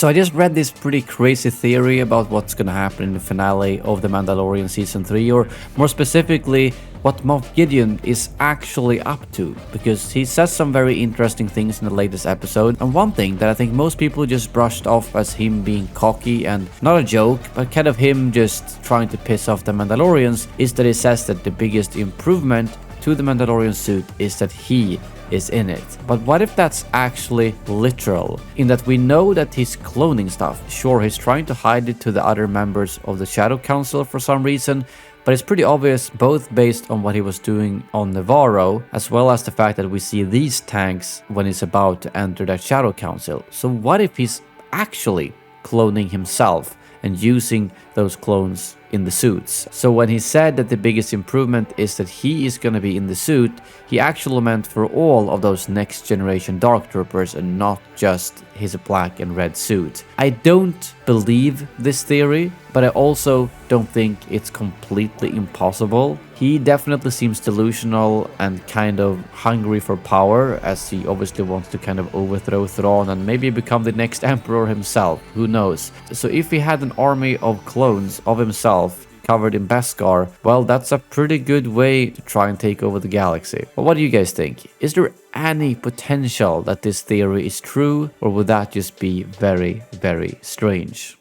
So I just read this pretty crazy theory about what's gonna happen in the finale of The Mandalorian Season 3, or more specifically, what Moff Gideon is actually up to, because he says some very interesting things in the latest episode, and one thing that I think most people just brushed off as him being cocky and not a joke, but kind of him just trying to piss off the Mandalorians, is that he says that the biggest improvement to the Mandalorian suit is that he is in it. But what if that's actually literal, in that we know that he's cloning stuff? Sure, he's trying to hide it to the other members of the Shadow Council for some reason, but it's pretty obvious, both based on what he was doing on Navarro, as well as the fact that we see these tanks when he's about to enter that Shadow Council. So what if he's actually cloning himself and using those clones in the suits? So when he said that the biggest improvement is that he is going to be in the suit, he actually meant for all of those next generation Dark Troopers and not just his black and red suit. I don't believe this theory, but I also don't think it's completely impossible. He definitely seems delusional and kind of hungry for power, as he obviously wants to kind of overthrow Thrawn and maybe become the next emperor himself, who knows. So if he had an army of clones of himself covered in Beskar, well, that's a pretty good way to try and take over the galaxy. But what do you guys think? Is there any potential that this theory is true, or would that just be very, very strange?